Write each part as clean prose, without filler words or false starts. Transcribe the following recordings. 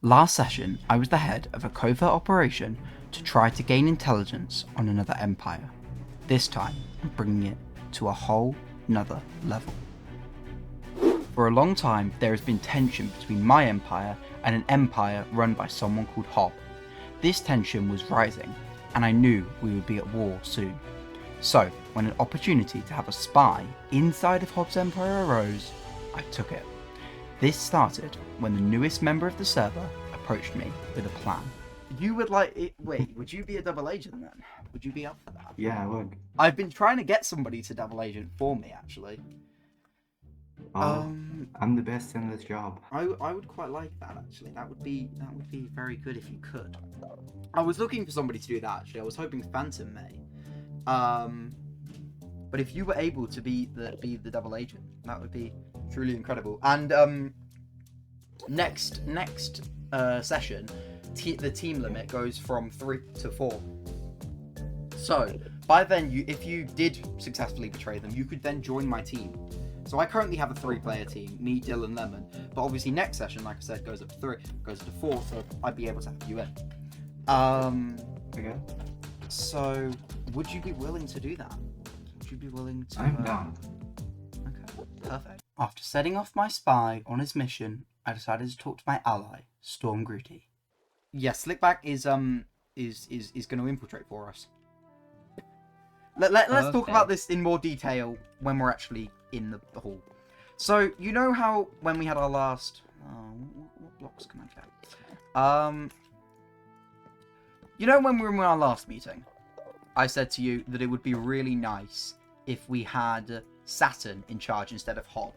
Last session, I was the head of a covert operation to try to gain intelligence on another empire. This time, I'm bringing it to a whole nother level. For a long time, there has been tension between my empire and an empire run by someone called Hob. This tension was rising, and I knew we would be at war soon. So, when an opportunity to have a spy inside of Hob's empire arose, I took it. This started when the newest member of the server approached me with a plan. You would like it? Wait, would you be a double agent then? Would you be up for that? Yeah, I would. I've been trying to get somebody to double agent for me, actually. I'm the best in this job. I would quite like that, actually. That would be very good if you could. I was looking for somebody to do that, actually. I was hoping Phantom may. But if you were able to be the double agent, that would be truly incredible. And next session, the team limit goes from 3 to 4. So by then, if you did successfully betray them, you could then join my team. So I currently have a 3-player team, me, Dylan, Lemon. But obviously next session, like I said, goes up to 3, goes to 4, so I'd be able to have you in. Okay. So would you be willing to do that? Would you be willing to? I'm down. Okay, perfect. After setting off my spy on his mission, I decided to talk to my ally, Storm Grootey. Yes, Slickback is going to infiltrate for us. Let's talk about this in more detail when we're actually in the hall. So you know how when we had our last what blocks can I get? You know when we were in our last meeting, I said to you that it would be really nice if we had Saturn in charge instead of Hob,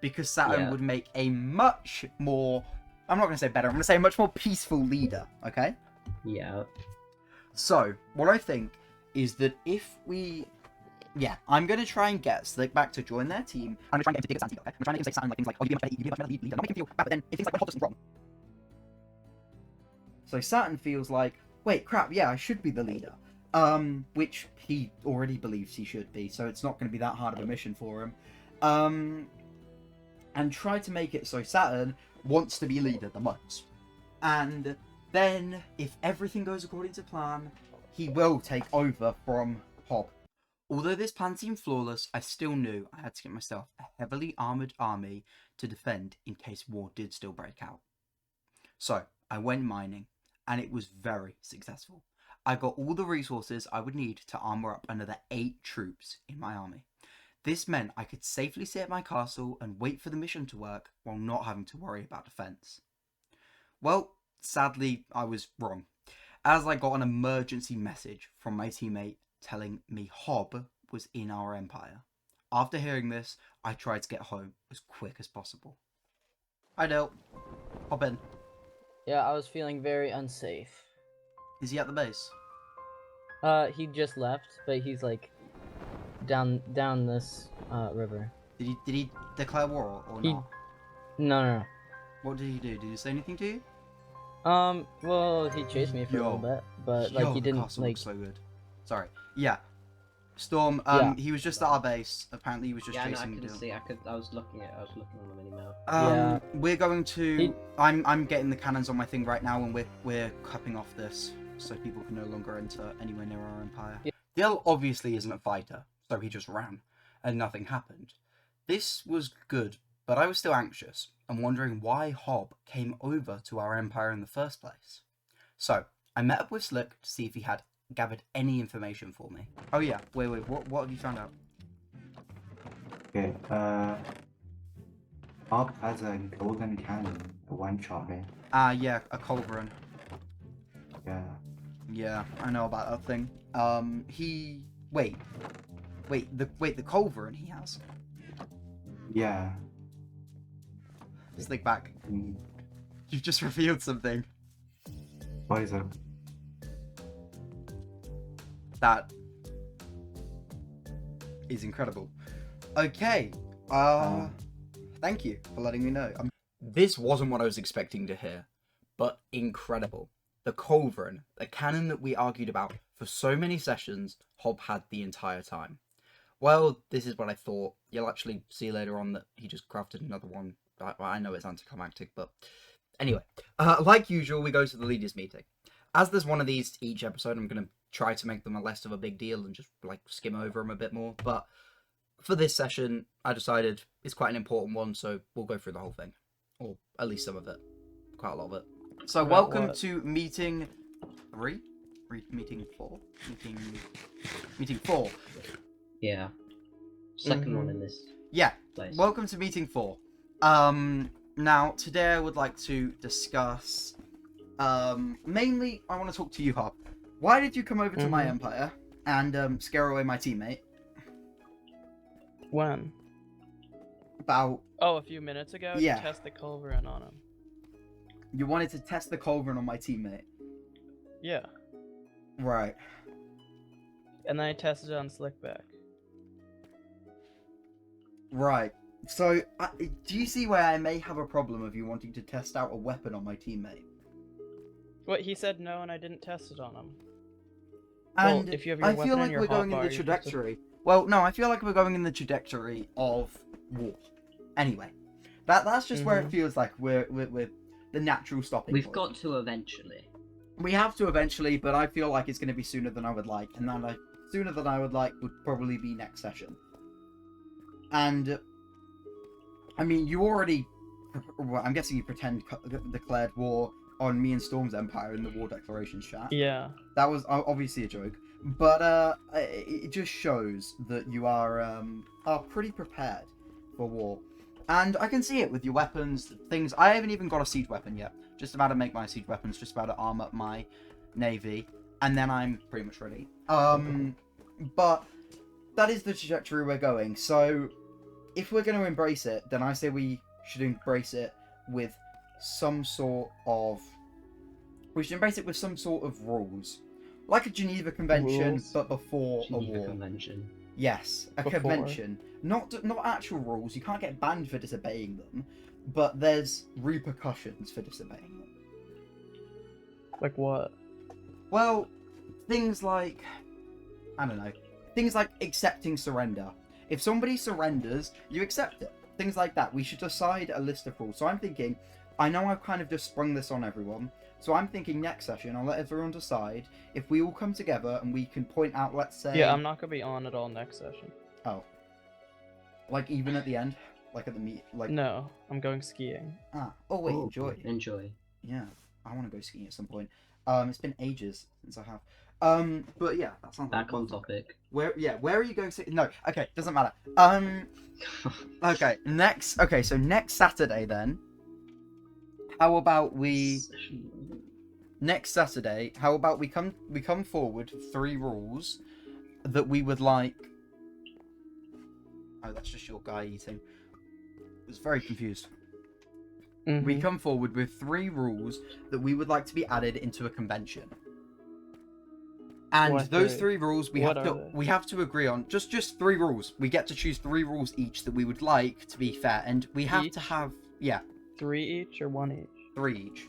because Saturn would make a much more, I'm not going to say better, I'm going to say a much more peaceful leader, okay? Yeah. So, what I think is that if we, I'm going to try and get Slickback to join their team. I'm going to try and get him to dig at Saturn, okay? I'm trying to make him say Saturn like things like, oh, you'd be a much better leader. Not make him feel bad, but then if things like when Hob does something wrong. So Saturn feels like, wait, crap, yeah, I should be the leader. Which he already believes he should be, so it's not going to be that hard of a mission for him. And try to make it so Saturn wants to be leader the most. And then, if everything goes according to plan, he will take over from Hob. Although this plan seemed flawless, I still knew I had to get myself a heavily armoured army to defend in case war did still break out. So, I went mining, and it was very successful. I got all the resources I would need to armour up another 8 troops in my army. This meant I could safely sit at my castle and wait for the mission to work while not having to worry about defence. Well, sadly, I was wrong, as I got an emergency message from my teammate telling me Hob was in our empire. After hearing this, I tried to get home as quick as possible. Hi, Dale. Hop in. Yeah, I was feeling very unsafe. Is he at the base? He just left, but he's like down this river. Did he declare war or not? No. What did he do? Did he say anything to you? Well, he chased me for a little bit, but like he didn't castle like. looks so good. Sorry. Yeah. Storm. He was just at our base. Apparently, he was just chasing I you. see. I was looking on the mini map. Yeah. We're going to. I'm getting the cannons on my thing right now, and we're cupping off this so people can no longer enter anywhere near our empire. Yeah. Dill obviously isn't a fighter, so he just ran, and nothing happened. This was good, but I was still anxious and wondering why Hob came over to our empire in the first place. So I met up with Slick to see if he had gathered any information for me. Oh yeah, wait, what have you found out? Okay, Bob has a golden cannon, a one-shot me. Yeah, a culverin. Yeah. Yeah, I know about that thing. The culverin he has. Yeah. Slick back. You've just revealed something. What is it? That is incredible. Okay. Thank you for letting me know. This wasn't what I was expecting to hear, but incredible. The culverin, the cannon that we argued about for so many sessions, Hob had the entire time. Well, this is what I thought. You'll actually see later on that he just crafted another one. I know it's anticlimactic, but Anyway, like usual, we go to the leaders meeting. As there's one of these each episode, I'm going to try to make them a less of a big deal and just like skim over them a bit more. But for this session, I decided it's quite an important one, so we'll go through the whole thing, or at least some of it, quite a lot of it. So About welcome what? to meeting 3, meeting 4, meeting 4. Yeah. 2nd one Mhm. in this Yeah, place. welcome to meeting 4. Now today I would like to discuss. Mainly, I want to talk to you, Hop. Why did you come over to my Mhm. empire and scare away my teammate? When? About Oh, a few minutes ago. Yeah. To test the culverin on him. you wanted to test the culverin on my teammate, Yeah. right? And then I tested it on Slickback. Right. So, do you see where I may have a problem of you wanting to test out a weapon on my teammate? What, he said no and I didn't test it on him. And Well, if you have your I weapon feel on like your we're going in hotbar, the you're supposed to- trajectory. Well, no, I feel like we're going in the trajectory of war. Anyway, that's just where it Mhm. feels like we're the natural stopping We've point. got to eventually. We have to eventually, but I feel like it's going to be sooner than I would like, and then sooner than I would like would probably be next session. And I mean, you already, well, I'm guessing you declared war on me and Storm's empire in the war declarations chat. Yeah. That was obviously a joke, but it just shows that you are pretty prepared for war, and I can see it with your weapons, things. I haven't even got a siege weapon yet. Just about to make my siege weapons. Just about to arm up my navy, and then I'm pretty much ready. But that is the trajectory we're going. So if we're going to embrace it, then I say we should embrace it with some sort of. We should embrace it with some sort of rules. Like a Geneva Convention, Rules? but before Geneva a war. Convention. Yes, a Before. convention. Not actual rules. You can't get banned for disobeying them, but there's repercussions for disobeying them. Like what? Well, things like, I don't know, things like accepting surrender. If somebody surrenders, you accept it. Things like that. We should decide a list of rules. So I'm thinking, I know I've kind of just sprung this on everyone, so I'm thinking next session I'll let everyone decide if we all come together and we can point out, let's say... Yeah, I'm not gonna be on at all next session. Oh. Like even at the end? Like at the meet? Like... No, I'm going skiing. Ah. Oh wait, Oh, enjoy. Enjoy. Yeah, I want to go skiing at some point. It's been ages since I have. But yeah, that sounds like Back on fun. topic. Where are you going to? No, okay, doesn't matter. Okay, so next Saturday then. How about next Saturday? How about we come forward 3 rules that we would like. Oh, that's just your guy eating. I was very confused. We Mhm. come forward with 3 rules that we would like to be added into a convention. And What those 3? 3 rules What are they? we have to agree on. Just 3 rules. We get to choose 3 rules each that we would like to be fair, and we have to Each? have 3 each or 1 each? 3 each.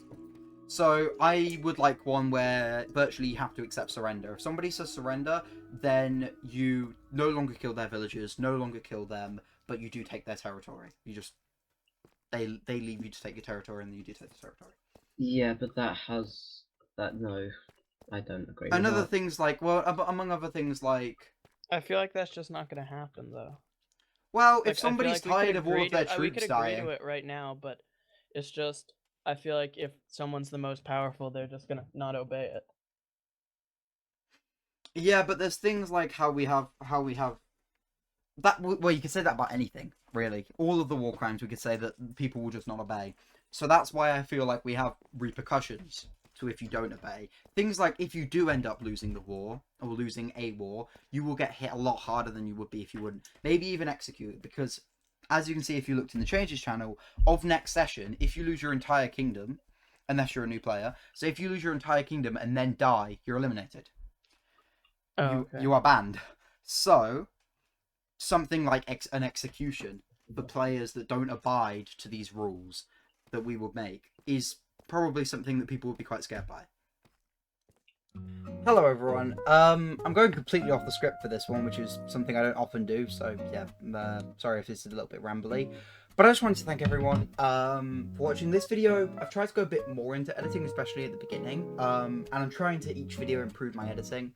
So I would like one where virtually you have to accept surrender. If somebody says surrender, then you no longer kill their villagers, no longer kill them, but you do take their territory. You just they leave you to take your territory, and then you do take the territory. Yeah, but no, I don't agree. And with other that. things like, well, among other things like, I feel like that's just not gonna happen though. well, Like, if I feel somebody's like we tired could of all agree of their to, we could troops agree dying, to it right now, but it's just I feel like if someone's the most powerful, they're just gonna not obey it. yeah, but there's things like how we have that. Well, you could say that about anything, really. All of the war crimes, we could say that people will just not obey. So that's why I feel like we have repercussions to if you don't obey. Things like if you do end up losing the war or losing a war, you will get hit a lot harder than you would be if you wouldn't. Maybe even executed, because as you can see if you looked in the changes channel of next session, if you lose your entire kingdom, unless you're a new player, so if you lose your entire kingdom and then die, you're eliminated. Oh, You are banned. So something like an execution for players that don't abide to these rules that we would make is probably something that people would be quite scared by. Hello everyone. I'm going completely off the script for this one, which is something I don't often do, so yeah, sorry if this is a little bit rambly. But I just wanted to thank everyone for watching this video. I've tried to go a bit more into editing, especially at the beginning. And I'm trying to each video improve my editing.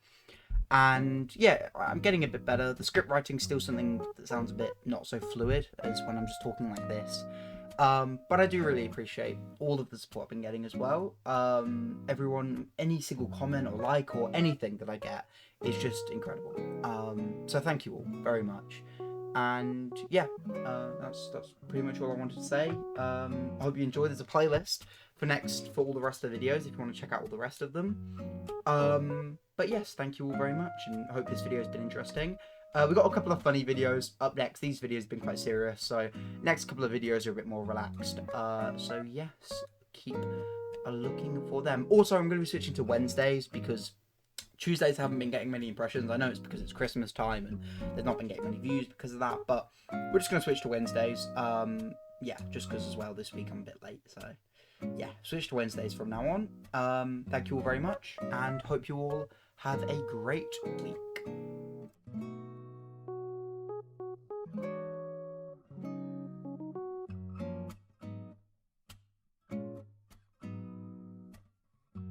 And yeah, I'm getting a bit better. The script writing's still something that sounds a bit not so fluid as when I'm just talking like this. But I do really appreciate all of the support I've been getting as well. Everyone, any single comment or like or anything that I get is just incredible. So thank you all very much. And yeah, that's pretty much all I wanted to say. I hope you enjoyed. There's a playlist for all the rest of the videos if you want to check out all the rest of them. But yes, thank you all very much, and I hope this video has been interesting. We've got a couple of funny videos up next. These videos have been quite serious, so next couple of videos are a bit more relaxed. So yes, keep looking for them. Also, I'm going to be switching to Wednesdays because Tuesdays haven't been getting many impressions. I know it's because it's Christmas time and they've not been getting many views because of that, but we're just going to switch to Wednesdays. Yeah, just because as well this week I'm a bit late, so yeah, switch to Wednesdays from now on. Thank you all very much, and hope you all have a great week.